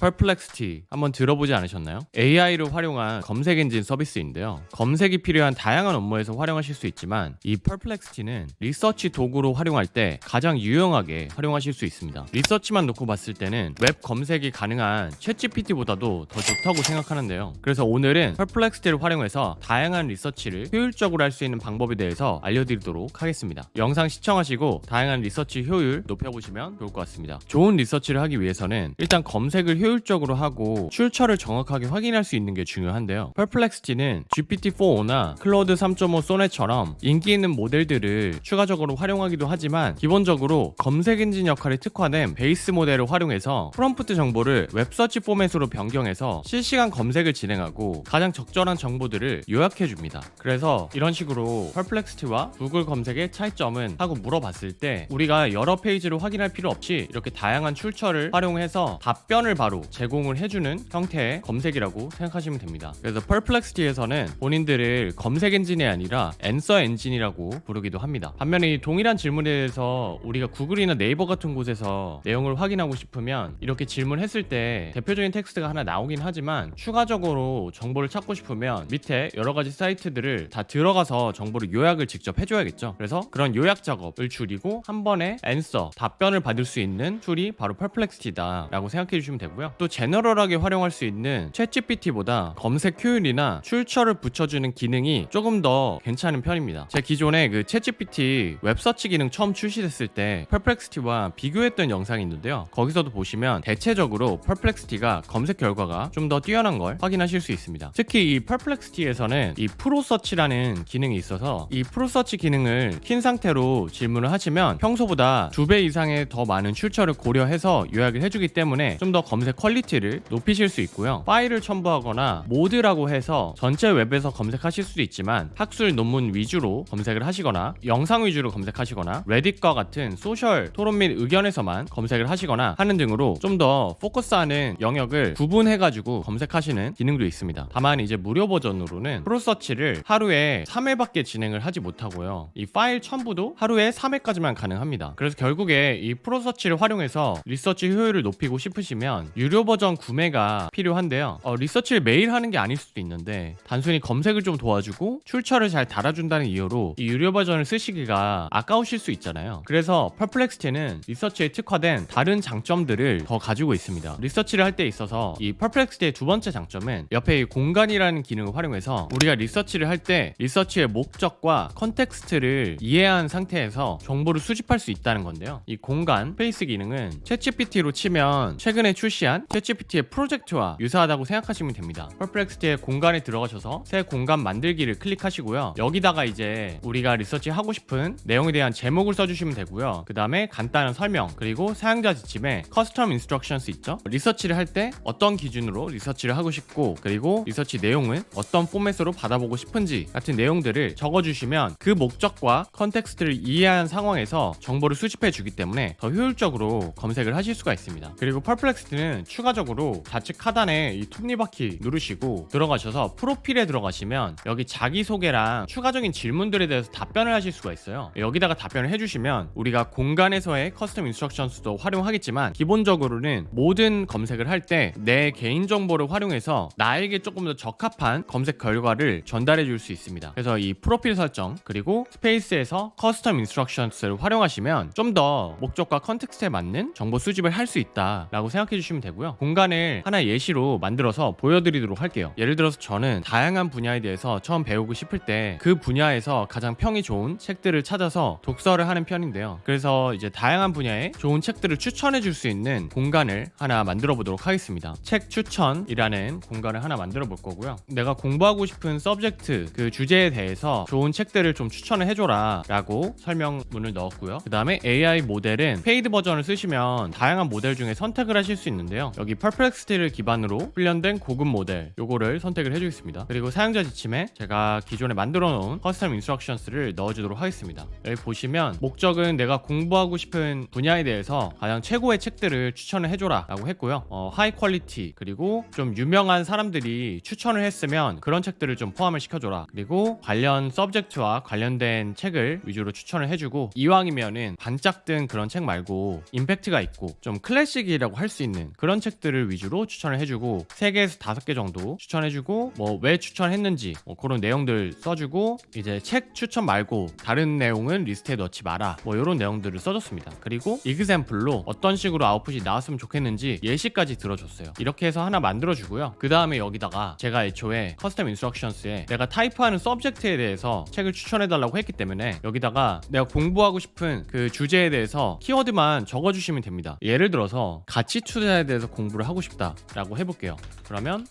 Perplexity 한번 들어보지 않으셨나요? AI를 활용한 검색 엔진 서비스인데요. 검색이 필요한 다양한 업무에서 활용하실 수 있지만 이 Perplexity는 리서치 도구로 활용할 때 가장 유용하게 활용하실 수 있습니다. 리서치만 놓고 봤을 때는 웹 검색이 가능한 챗GPT보다도 더 좋다고 생각하는데요. 그래서 오늘은 Perplexity를 활용해서 다양한 리서치를 효율적으로 할 수 있는 방법에 대해서 알려드리도록 하겠습니다. 영상 시청하시고 다양한 리서치 효율 높여보시면 좋을 것 같습니다. 좋은 리서치를 하기 위해서는 일단 검색을 효율적으로 하고 출처를 정확하게 확인할 수 있는 게 중요한데요. Perplexity는 GPT-4o나 클로드 3.5 소넷처럼 인기 있는 모델들을 추가적으로 활용하기도 하지만 기본적으로 검색 엔진 역할에 특화된 베이스 모델을 활용해서 프롬프트 정보를 웹서치 포맷으로 변경해서 실시간 검색을 진행하고 가장 적절한 정보들을 요약해줍니다. 그래서 이런 식으로 Perplexity와 구글 검색의 차이점은 하고 물어봤을 때 우리가 여러 페이지를 확인할 필요 없이 이렇게 다양한 출처를 활용해서 답변을 바로 제공을 해주는 형태의 검색이라고 생각하시면 됩니다. 그래서 Perplexity에서는 본인들을 검색 엔진이 아니라 앤서 엔진이라고 부르기도 합니다. 반면에 이 동일한 질문에 대해서 우리가 구글이나 네이버 같은 곳에서 내용을 확인하고 싶으면 이렇게 질문했을 때 대표적인 텍스트가 하나 나오긴 하지만 추가적으로 정보를 찾고 싶으면 밑에 여러 가지 사이트들을 다 들어가서 정보를 요약을 직접 해줘야겠죠. 그래서 그런 요약 작업을 줄이고 한 번에 앤서, 답변을 받을 수 있는 툴이 바로 Perplexity다 라고 생각해 주시면 되고요. 또 제너럴하게 활용할 수 있는 챗GPT보다 검색 효율이나 출처를 붙여주는 기능이 조금 더 괜찮은 편입니다. 제 기존에 그 챗GPT 웹서치 기능 처음 출시됐을 때 Perplexity와 비교했던 영상이 있는데요. 거기서도 보시면 대체적으로 Perplexity가 검색 결과가 좀 더 뛰어난 걸 확인하실 수 있습니다. 특히 이 Perplexity에서는 이 프로서치라는 기능이 있어서 이 프로서치 기능을 킨 상태로 질문을 하시면 평소보다 2배 이상의 더 많은 출처를 고려해서 요약을 해주기 때문에 좀 더 검색 퀄리티를 높이실 수 있고요. 파일을 첨부하거나 모드라고 해서 전체 웹에서 검색하실 수도 있지만 학술 논문 위주로 검색을 하시거나 영상 위주로 검색하시거나 레딧과 같은 소셜 토론 및 의견에서만 검색을 하시거나 하는 등으로 좀 더 포커스하는 영역을 구분해가지고 검색하시는 기능도 있습니다. 다만 이제 무료 버전으로는 프로서치를 하루에 3회밖에 진행을 하지 못하고요. 이 파일 첨부도 하루에 3회까지만 가능합니다. 그래서 결국에 이 프로서치를 활용해서 리서치 효율을 높이고 싶으시면 유료 버전 구매가 필요한데요. 리서치를 매일 하는 게 아닐 수도 있는데 단순히 검색을 좀 도와주고 출처를 잘 달아준다는 이유로 이 유료 버전을 쓰시기가 아까우실 수 있잖아요. 그래서 Perplexity는 리서치에 특화된 다른 장점들을 더 가지고 있습니다. 리서치를 할 때 있어서 이 Perplexity의 두 번째 장점은 옆에 이 공간이라는 기능을 활용해서 우리가 리서치를 할 때 리서치의 목적과 컨텍스트를 이해한 상태에서 정보를 수집할 수 있다는 건데요. 이 공간 스페이스 기능은 챗GPT로 치면 최근에 출시한 챗GPT의 프로젝트와 유사하다고 생각하시면 됩니다. Perplexity의 공간에 들어가셔서 새 공간 만들기를 클릭하시고요. 여기다가 이제 우리가 리서치 하고 싶은 내용에 대한 제목을 써주시면 되고요. 그 다음에 간단한 설명 그리고 사용자 지침에 커스텀 인스트럭션스 있죠. 리서치를 할 때 어떤 기준으로 리서치를 하고 싶고 그리고 리서치 내용은 어떤 포맷으로 받아보고 싶은지 같은 내용들을 적어주시면 그 목적과 컨텍스트를 이해한 상황에서 정보를 수집해 주기 때문에 더 효율적으로 검색을 하실 수가 있습니다. 그리고 Perplexity는 추가적으로 좌측 하단에 이 톱니바퀴 누르시고 들어가셔서 프로필에 들어가시면 여기 자기소개랑 추가적인 질문들에 대해서 답변을 하실 수가 있어요. 여기다가 답변을 해주시면 우리가 공간에서의 커스텀 인스트럭션스도 활용하겠지만 기본적으로는 모든 검색을 할 때 내 개인정보를 활용해서 나에게 조금 더 적합한 검색 결과를 전달해 줄 수 있습니다. 그래서 이 프로필 설정 그리고 스페이스에서 커스텀 인스트럭션스를 활용하시면 좀 더 목적과 컨텍스트에 맞는 정보 수집을 할 수 있다라고 생각해 주시면 되고요. 공간을 하나 예시로 만들어서 보여드리도록 할게요. 예를 들어서 저는 다양한 분야에 대해서 처음 배우고 싶을 때 그 분야에서 가장 평이 좋은 책들을 찾아서 독서를 하는 편인데요. 그래서 이제 다양한 분야의 좋은 책들을 추천해 줄 수 있는 공간을 하나 만들어 보도록 하겠습니다. 책 추천이라는 공간을 하나 만들어 볼 거고요. 내가 공부하고 싶은 서브젝트 그 주제에 대해서 좋은 책들을 좀 추천을 해줘라 라고 설명문을 넣었고요. 그 다음에 AI 모델은 페이드 버전을 쓰시면 다양한 모델 중에 선택을 하실 수 있는데요. 여기 Perplexity를 기반으로 훈련된 고급 모델 요거를 선택을 해주겠습니다. 그리고 사용자 지침에 제가 기존에 만들어 놓은 커스텀 인스트럭션스를 넣어주도록 하겠습니다. 여기 보시면 목적은 내가 공부하고 싶은 분야에 대해서 가장 최고의 책들을 추천을 해줘라 라고 했고요. 하이 퀄리티 그리고 좀 유명한 사람들이 추천을 했으면 그런 책들을 좀 포함을 시켜줘라. 그리고 관련 서브젝트와 관련된 책을 위주로 추천을 해주고 이왕이면은 반짝 뜬 그런 책 말고 임팩트가 있고 좀 클래식이라고 할 수 있는 그런 그런 책들을 위주로 추천을 해주고 3개에서 5개 정도 추천해주고 뭐 왜 추천했는지 뭐 그런 내용들 써주고 이제 책 추천 말고 다른 내용은 리스트에 넣지 마라 뭐 이런 내용들을 써줬습니다. 그리고 example로 어떤 식으로 아웃풋이 나왔으면 좋겠는지 예시까지 들어줬어요. 이렇게 해서 하나 만들어주고요. 그 다음에 여기다가 제가 애초에 커스텀 인스트럭션스에 내가 타입하는 서브젝트에 대해서 책을 추천해달라고 했기 때문에 여기다가 내가 공부하고 싶은 그 주제에 대해서 키워드만 적어주시면 됩니다. 예를 들어서 가치 투자에 대해서 공부를 하고 싶다라고 해볼게요. 그러면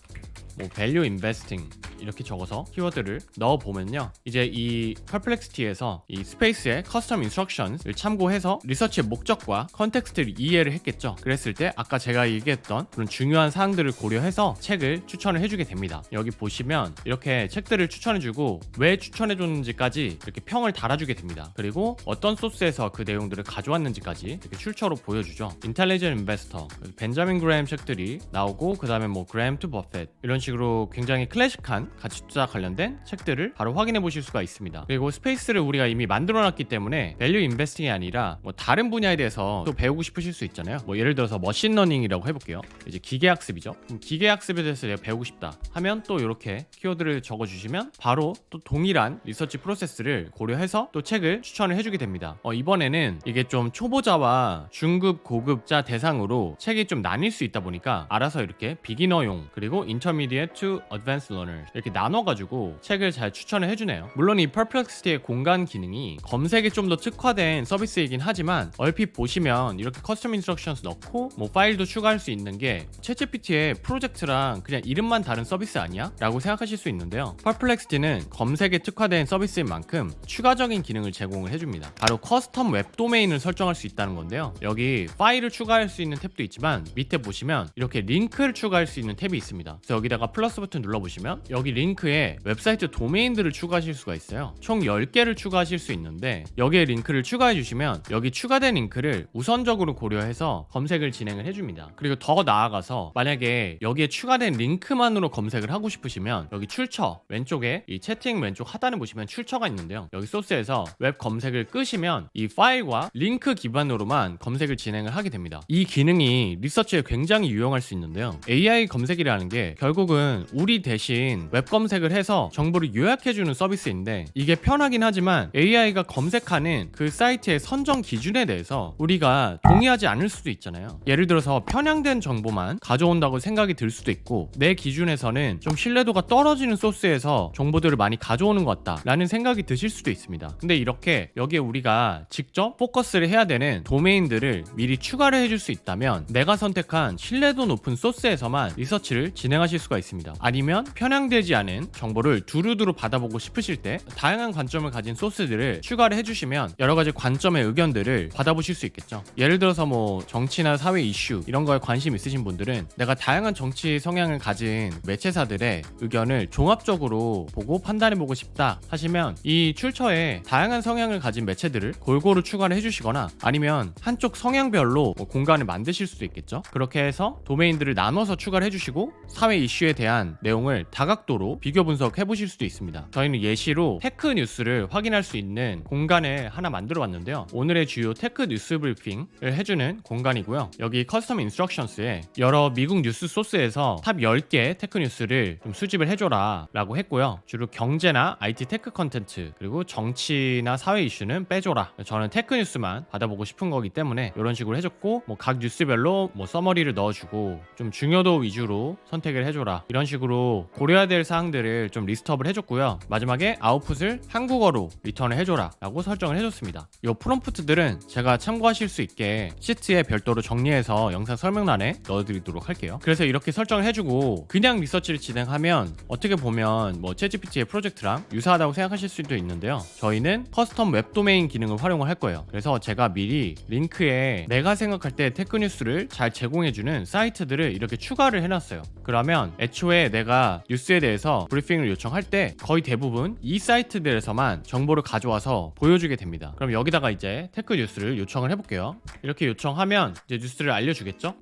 뭐 value investing 이렇게 적어서 키워드를 넣어보면요, 이제 이 Perplexity에서 이 스페이스의 Custom Instructions을 참고해서 리서치의 목적과 컨텍스트를 이해를 했겠죠. 그랬을 때 아까 제가 얘기했던 그런 중요한 사항들을 고려해서 책을 추천을 해주게 됩니다. 여기 보시면 이렇게 책들을 추천해주고 왜 추천해줬는지까지 이렇게 평을 달아주게 됩니다. 그리고 어떤 소스에서 그 내용들을 가져왔는지까지 이렇게 출처로 보여주죠. Intelligent Investor, 벤자민 그레엄 책들이 나오고 그 다음에 뭐 그레엄 투 버핏 이런 식으로 굉장히 클래식한 가치 투자 관련된 책들을 바로 확인해 보실 수가 있습니다. 그리고 스페이스를 우리가 이미 만들어 놨기 때문에 밸류 인베스팅이 아니라 뭐 다른 분야에 대해서 또 배우고 싶으실 수 있잖아요. 뭐 예를 들어서 머신러닝이라고 해볼게요. 이제 기계학습이죠. 기계학습에 대해서 내가 배우고 싶다 하면 또 이렇게 키워드를 적어주시면 바로 또 동일한 리서치 프로세스를 고려해서 또 책을 추천을 해주게 됩니다. 이번에는 이게 좀 초보자와 중급 고급자 대상으로 책이 좀 나뉠 수 있다 보니까 알아서 이렇게 비기너용 그리고 Intermediate to Advanced Learners 이렇게 나눠가지고 책을 잘 추천을 해주네요. 물론 이 Perplexity의 공간 기능이 검색에 좀 더 특화된 서비스이긴 하지만 얼핏 보시면 이렇게 커스텀 인스트럭션스 넣고 뭐 파일도 추가할 수 있는 게 챗GPT의 프로젝트랑 그냥 이름만 다른 서비스 아니야? 라고 생각하실 수 있는데요. Perplexity는 검색에 특화된 서비스인 만큼 추가적인 기능을 제공을 해줍니다. 바로 커스텀 웹 도메인을 설정할 수 있다는 건데요. 여기 파일을 추가할 수 있는 탭도 있지만 밑에 보시면 이렇게 링크를 추가할 수 있는 탭이 있습니다. 그래서 여기다가 플러스 버튼 눌러보시면 여기 링크에 웹사이트 도메인들을 추가하실 수가 있어요. 총 10개를 추가하실 수 있는데 여기에 링크를 추가해 주시면 여기 추가된 링크를 우선적으로 고려해서 검색을 진행을 해줍니다. 그리고 더 나아가서 만약에 여기에 추가된 링크만으로 검색을 하고 싶으시면 여기 출처 왼쪽에 이 채팅 왼쪽 하단에 보시면 출처가 있는데요. 여기 소스에서 웹 검색을 끄시면 이 파일과 링크 기반으로만 검색을 진행을 하게 됩니다. 이 기능이 리서치에 굉장히 유용할 수 있는데요. AI 검색이라는 게 결국은 우리 대신 웹 검색을 해서 정보를 요약해주는 서비스인데 이게 편하긴 하지만 AI가 검색하는 그 사이트의 선정 기준에 대해서 우리가 동의하지 않을 수도 있잖아요. 예를 들어서 편향된 정보만 가져온다고 생각이 들 수도 있고 내 기준에서는 좀 신뢰도가 떨어지는 소스에서 정보들을 많이 가져오는 것 같다 라는 생각이 드실 수도 있습니다. 근데 이렇게 여기에 우리가 직접 포커스를 해야 되는 도메인들을 미리 추가를 해줄 수 있다면 내가 선택한 신뢰도 높은 소스에서만 리서치를 진행하실 수가 있습니다. 아니면 편향되지 않은 정보를 두루두루 받아보고 싶으실 때 다양한 관점을 가진 소스들을 추가를 해주시면 여러 가지 관점의 의견들을 받아보실 수 있겠죠. 예를 들어서 뭐 정치나 사회 이슈 이런 거에 관심 있으신 분들은 내가 다양한 정치 성향을 가진 매체사들의 의견을 종합적으로 보고 판단해보고 싶다 하시면 이 출처에 다양한 성향을 가진 매체들을 골고루 추가를 해주시거나 아니면 한쪽 성향별로 뭐 공간을 만드실 수도 있겠죠. 그렇게 해서 도메인들을 나눠서 추가를 해주시고 사회 이슈에 대한 내용을 다각도로 비교 분석해 보실 수도 있습니다. 저희는 예시로 테크 뉴스를 확인할 수 있는 공간을 하나 만들어 봤는데요. 오늘의 주요 테크 뉴스 브리핑을 해주는 공간이고요. 여기 커스텀 인스트럭션스에 여러 미국 뉴스 소스에서 탑 10개 테크 뉴스를 좀 수집을 해줘라 라고 했고요. 주로 경제나 IT 테크 컨텐츠 그리고 정치나 사회 이슈는 빼줘라. 저는 테크 뉴스만 받아보고 싶은 거기 때문에 이런 식으로 해줬고 뭐 각 뉴스별로 뭐 서머리를 넣어주고 좀 중요도 위주로 선택을 해줘라 이런 식으로 고려해야 될 사항들을 좀 리스트업을 해줬고요. 마지막에 아웃풋을 한국어로 리턴을 해줘라 라고 설정을 해줬습니다. 이 프롬프트들은 제가 참고하실 수 있게 시트에 별도로 정리해서 영상 설명란에 넣어드리도록 할게요. 그래서 이렇게 설정을 해주고 그냥 리서치를 진행하면 어떻게 보면 뭐 챗GPT의 프로젝트랑 유사하다고 생각하실 수도 있는데요. 저희는 커스텀 웹 도메인 기능을 활용을 할 거예요. 그래서 제가 미리 링크에 내가 생각할 때 테크 뉴스를 잘 제공해주는 사이트들을 이렇게 추가를 해놨어요. 그러면 애초에 내가 뉴스에 대해서 브리핑을 요청할 때 거의 대부분 이 사이트들에서만 정보를 가져와서 보여주게 됩니다. 그럼 여기다가 이제 테크 뉴스를 요청을 해볼게요. 이렇게 요청하면 이제 뉴스를 알려주겠죠?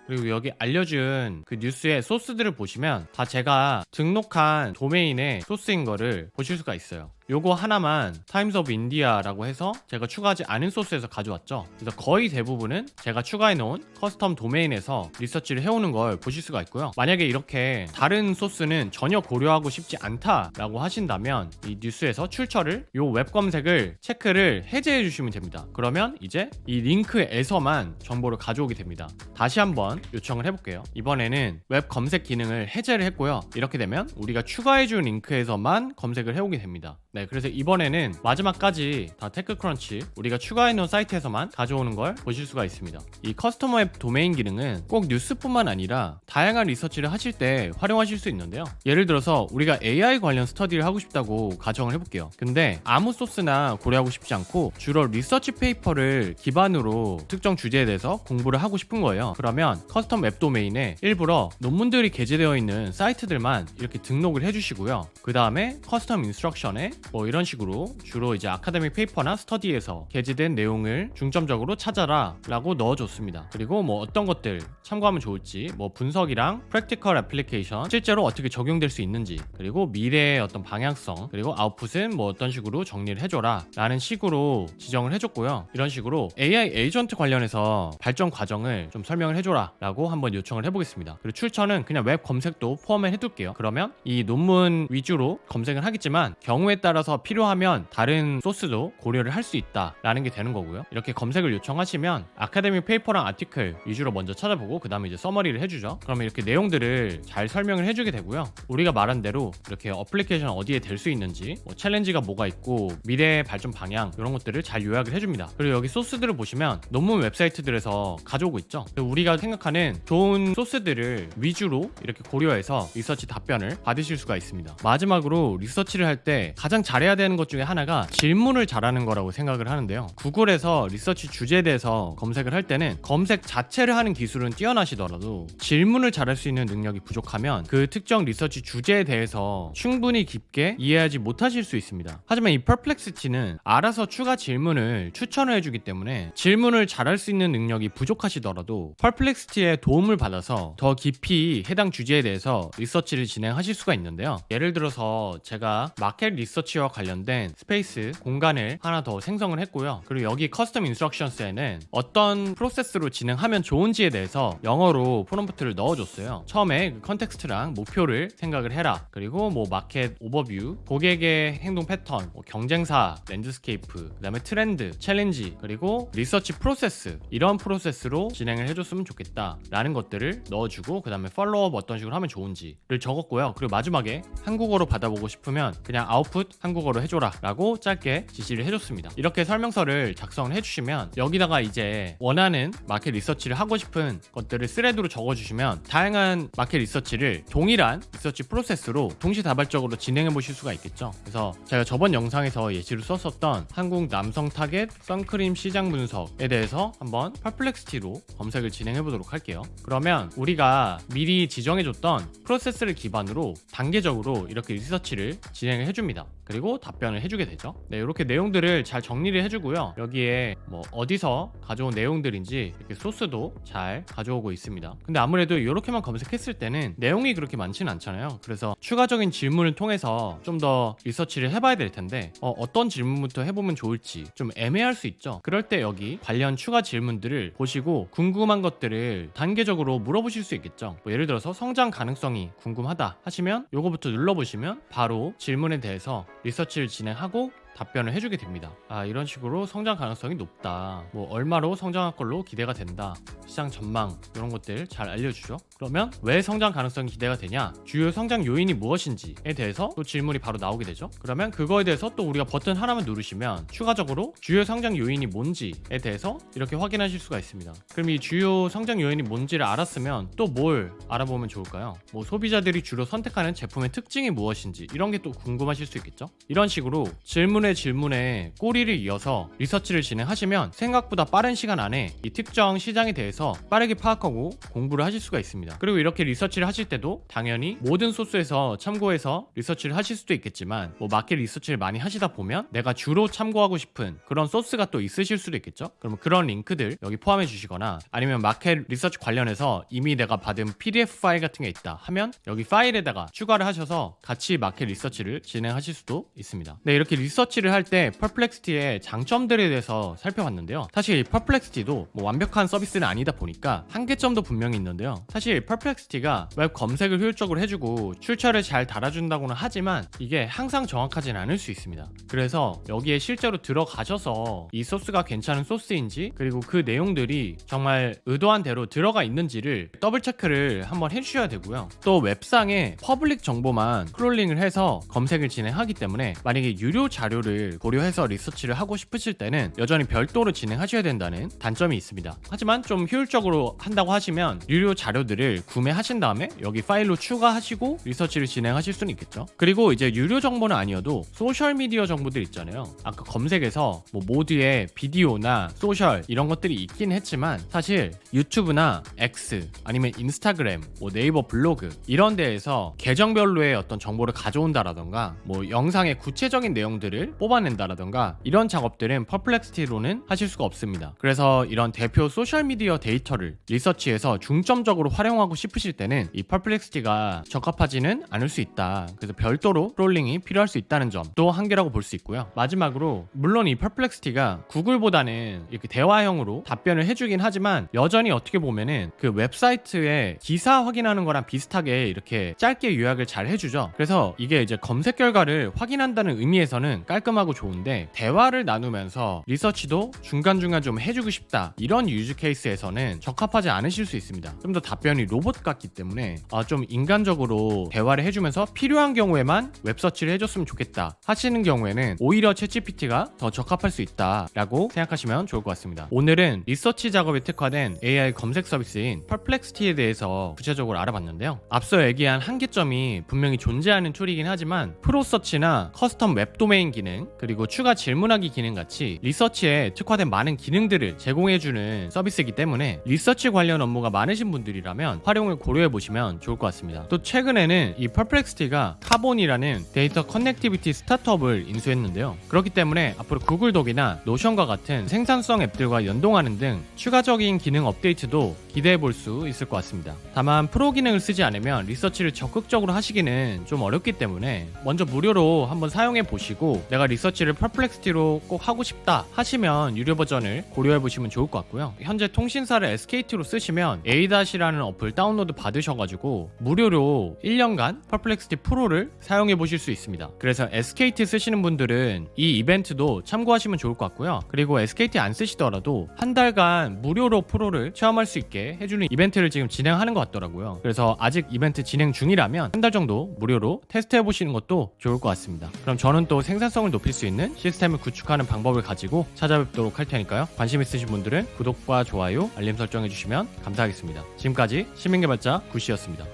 그리고 여기 알려준 그 뉴스의 소스들을 보시면 다 제가 등록한 도메인의 소스인 거를 보실 수가 있어요. 요거 하나만 타임스 오브 인디아라고 해서 제가 추가하지 않은 소스에서 가져왔죠. 그래서 거의 대부분은 제가 추가해 놓은 커스텀 도메인에서 리서치를 해오는 걸 보실 수가 있고요. 만약에 이렇게 다른 소스는 전혀 고려하고 싶지 않다라고 하신다면 이 뉴스에서 출처를 요 웹 검색을 체크를 해제해 주시면 됩니다. 그러면 이제 이 링크에서만 정보를 가져오게 됩니다. 다시 한번 요청을 해볼게요. 이번에는 웹 검색 기능을 해제를 했고요. 이렇게 되면 우리가 추가해준 링크에서만 검색을 해오게 됩니다. 네, 그래서 이번에는 마지막까지 다 테크크런치 우리가 추가해놓은 사이트에서만 가져오는 걸 보실 수가 있습니다. 이 커스텀 웹 도메인 기능은 꼭 뉴스뿐만 아니라 다양한 리서치를 하실 때 활용하실 수 있는데요. 예를 들어서 우리가 AI 관련 스터디를 하고 싶다고 가정을 해볼게요. 근데 아무 소스나 고려하고 싶지 않고 주로 리서치 페이퍼를 기반으로 특정 주제에 대해서 공부를 하고 싶은 거예요. 그러면 커스텀 웹 도메인에 일부러 논문들이 게재되어 있는 사이트들만 이렇게 등록을 해주시고요. 그 다음에 커스텀 인스트럭션에 뭐 이런 식으로 주로 이제 아카데믹 페이퍼나 스터디에서 게재된 내용을 중점적으로 찾아라 라고 넣어줬습니다. 그리고 뭐 어떤 것들 참고하면 좋을지, 뭐 분석이랑 프랙티컬 애플리케이션 실제로 어떻게 적용될 수 있는지, 그리고 미래의 어떤 방향성, 그리고 아웃풋은 뭐 어떤 식으로 정리를 해줘라 라는 식으로 지정을 해줬고요. 이런 식으로 AI 에이전트 관련해서 발전 과정을 좀 설명을 해줘라 라고 한번 요청을 해보겠습니다. 그리고 출처는 그냥 웹 검색도 포함을 해둘게요. 그러면 이 논문 위주로 검색을 하겠지만 경우에 따라서 필요하면 다른 소스도 고려를 할 수 있다 라는 게 되는 거고요. 이렇게 검색을 요청하시면 아카데믹 페이퍼랑 아티클 위주로 먼저 찾아보고 그 다음에 이제 서머리를 해주죠. 그러면 이렇게 내용들을 잘 설명을 해주게 되고요. 우리가 말한 대로 이렇게 어플리케이션 어디에 될 수 있는지, 뭐 챌린지가 뭐가 있고 미래의 발전 방향 이런 것들을 잘 요약을 해줍니다. 그리고 여기 소스들을 보시면 논문 웹사이트들에서 가져오고 있죠. 우리가 생각하는 좋은 소스들을 위주로 이렇게 고려해서 리서치 답변을 받으실 수가 있습니다. 마지막으로 리서치를 할 때 가장 잘해야 되는 것 중에 하나가 질문을 잘하는 거라고 생각을 하는데요. 구글에서 리서치 주제에 대해서 검색을 할 때는 검색 자체를 하는 기술은 뛰어나시더라도 질문을 잘할 수 있는 능력이 부족하면 그 특정 리서치 주제에 대해서 충분히 깊게 이해하지 못하실 수 있습니다. 하지만 이 퍼플렉시티는 알아서 추가 질문을 추천을 해주기 때문에 질문을 잘할 수 있는 능력이 부족하시더라도 퍼플렉시티의 도움을 받아서 더 깊이 해당 주제에 대해서 리서치를 진행하실 수가 있는데요. 예를 들어서 제가 마켓 리서치와 관련된 스페이스 공간을 하나 더 생성을 했고요. 그리고 여기 커스텀 인스트럭션스에는 어떤 프로세스로 진행하면 좋은지에 대해서 영어로 프롬프트를 넣어줬어요. 처음에 그 컨텍스트랑 목표를 생각을 해라. 그리고 뭐 마켓 오버뷰, 고객의 행동 패턴, 뭐 경쟁사, 랜드스케이프, 그 다음에 트렌드, 챌린지, 그리고 리서치 프로세스, 이런 프로세스로 진행을 해줬으면 좋겠다 라는 것들을 넣어주고 그 다음에 팔로우업 어떤 식으로 하면 좋은지를 적었고요. 그리고 마지막에 한국어로 받아보고 싶으면 그냥 아웃풋 한국어로 해줘라 라고 짧게 지시를 해줬습니다. 이렇게 설명서를 작성을 해주시면 여기다가 이제 원하는 마켓 리서치를 하고 싶은 것들을 스레드로 적어주시면 다양한 마켓 리서치를 동일한 리서치 프로세스로 동시다발적으로 진행해 보실 수가 있겠죠. 그래서 제가 저번 영상에서 예시로 썼었던 한국 남성 타겟 선크림 시장 분석에 대해서 한번 퍼플렉시티로 검색을 진행해 보도록 할게요. 그러면 우리가 미리 지정해줬던 프로세스를 기반으로 단계적으로 이렇게 리서치를 진행을 해줍니다. 그리고 답변을 해주게 되죠. 네, 이렇게 내용들을 잘 정리를 해주고요. 여기에 뭐 어디서 가져온 내용들인지 이렇게 소스도 잘 가져오고 있습니다. 근데 아무래도 이렇게만 검색했을 때는 내용이 그렇게 많지는 않잖아요. 그래서 추가적인 질문을 통해서 좀 더 리서치를 해봐야 될 텐데 어떤 질문부터 해보면 좋을지 좀 애매할 수 있죠. 그럴 때 여기 관련 추가 질문들을 보시고 궁금한 것들을 단계적으로 물어보실 수 있겠죠. 뭐 예를 들어서 성장 가능성이 궁금하다 하시면 요거부터 눌러보시면 바로 질문에 대해서 리서치를 진행하고 답변을 해주게 됩니다. 이런 식으로 성장 가능성이 높다, 뭐 얼마로 성장할 걸로 기대가 된다, 시장 전망 이런 것들 잘 알려주죠. 그러면 왜 성장 가능성이 기대가 되냐, 주요 성장 요인이 무엇인지에 대해서 또 질문이 바로 나오게 되죠. 그러면 그거에 대해서 또 우리가 버튼 하나만 누르시면 추가적으로 주요 성장 요인이 뭔지에 대해서 이렇게 확인하실 수가 있습니다. 그럼 이 주요 성장 요인이 뭔지를 알았으면 또 뭘 알아보면 좋을까요? 뭐 소비자들이 주로 선택하는 제품의 특징이 무엇인지 이런 게 또 궁금하실 수 있겠죠. 이런 식으로 질문에 질문에 꼬리를 이어서 리서치를 진행하시면 생각보다 빠른 시간 안에 이 특정 시장에 대해서 빠르게 파악하고 공부를 하실 수가 있습니다. 그리고 이렇게 리서치를 하실 때도 당연히 모든 소스에서 참고해서 리서치를 하실 수도 있겠지만 마켓 리서치를 많이 하시다 보면 내가 주로 참고하고 싶은 그런 소스가 또 있으실 수도 있겠죠. 그러면 그런 링크들 여기 포함해 주시거나 아니면 마켓 리서치 관련해서 이미 내가 받은 PDF 파일 같은 게 있다 하면 여기 파일에다가 추가를 하셔서 같이 마켓 리서치를 진행하실 수도 있습니다. 네, 이렇게 리서치를 할 때 퍼플렉시티의 장점들에 대해서 살펴봤는데요. 사실 퍼플렉시티도 완벽한 서비스는 아니다 보니까 한계점도 분명히 있는데요. 사실 퍼플렉시티가 웹 검색을 효율적으로 해주고 출처를 잘 달아준다고는 하지만 이게 항상 정확하진 않을 수 있습니다. 그래서 여기에 실제로 들어가셔서 이 소스가 괜찮은 소스인지 그리고 그 내용들이 정말 의도한 대로 들어가 있는지를 더블 체크를 한번 해주셔야 되고요. 또 웹상에 퍼블릭 정보만 크롤링을 해서 검색을 진행하기 때문에 만약에 유료 자료를 고려해서 리서치를 하고 싶으실 때는 여전히 별도로 진행하셔야 된다는 단점이 있습니다. 하지만 좀 효율적으로 한다고 하시면 유료 자료들을 구매하신 다음에 여기 파일로 추가하시고 리서치를 진행하실 수는 있겠죠. 그리고 이제 유료 정보는 아니어도 소셜미디어 정보들 있잖아요. 아까 검색에서 모드에 비디오나 소셜 이런 것들이 있긴 했지만 사실 유튜브나 X 아니면 인스타그램, 네이버 블로그 이런 데에서 계정별로의 어떤 정보를 가져온다라던가 영상의 구체적인 내용들을 뽑아낸다라던가 이런 작업들은 퍼플렉시티로는 하실 수가 없습니다. 그래서 이런 대표 소셜미디어 데이터를 리서치에서 중점적으로 활용하고 싶으실 때는 이 퍼플렉시티가 적합하지는 않을 수 있다. 그래서 별도로 크롤링이 필요할 수 있다는 점도 한계라고 볼 수 있고요. 마지막으로 물론 이 퍼플렉시티가 구글보다는 이렇게 대화형으로 답변을 해주긴 하지만 여전히 어떻게 보면은 그 웹사이트에 기사 확인하는 거랑 비슷하게 이렇게 짧게 요약을 잘 해주죠. 그래서 이게 이제 검색 결과를 확인한다는 의미에서는 깔끔하고 좋은데 대화를 나누면서 리서치도 중간중간 좀 해주고 싶다 이런 유즈 케이스에서는 적합하지 않으실 수 있습니다. 좀 더 답변이 로봇 같기 때문에 좀 인간적으로 대화를 해주면서 필요한 경우에만 웹서치를 해줬으면 좋겠다 하시는 경우에는 오히려 챗GPT가 더 적합할 수 있다라고 생각하시면 좋을 것 같습니다. 오늘은 리서치 작업에 특화된 AI 검색 서비스인 퍼플렉시티에 대해서 구체적으로 알아봤는데요. 앞서 얘기한 한계점이 분명히 존재하는 툴이긴 하지만 프로서치나 커스텀 웹 도메인 기능 그리고 추가 질문하기 기능 같이 리서치에 특화된 많은 기능들을 제공해주는 서비스이기 때문에 리서치 관련 업무가 많으신 분들이라면 활용을 고려해보시면 좋을 것 같습니다. 또 최근에는 이 퍼플렉시티가 카본이라는 데이터 커넥티비티 스타트업을 인수했는데요. 그렇기 때문에 앞으로 구글 독이나 노션과 같은 생산성 앱들과 연동하는 등 추가적인 기능 업데이트도 기대해볼 수 있을 것 같습니다. 다만 프로 기능을 쓰지 않으면 리서치를 적극적으로 하시기는 좀 어렵기 때문에 먼저 무료로 한번 사용해 보시고 내가 리서치를 퍼플렉시티로 꼭 하고 싶다 하시면 유료 버전을 고려해 보시면 좋을 것 같고요. 현재 통신사를 SKT로 쓰시면 A-라는 어플 다운로드 받으셔가지고 무료로 1년간 퍼플렉시티 프로를 사용해 보실 수 있습니다. 그래서 SKT 쓰시는 분들은 이 이벤트도 참고하시면 좋을 것 같고요. 그리고 SKT 안 쓰시더라도 한 달간 무료로 프로를 체험할 수 있게 해주는 이벤트를 지금 진행하는 것 같더라고요. 그래서 아직 이벤트 진행 중이라면 한 달 정도 무료로 테스트해 보시는 것도 좋을 것 같습니다. 그럼 저는 또 생산성을 높일 수 있는 시스템을 구축하는 방법을 가지고 찾아뵙도록 할 테니까요. 관심 있으신 분들은 구독과 좋아요, 알림 설정해 주시면 감사하겠습니다. 지금까지 시민개발자 구시였습니다.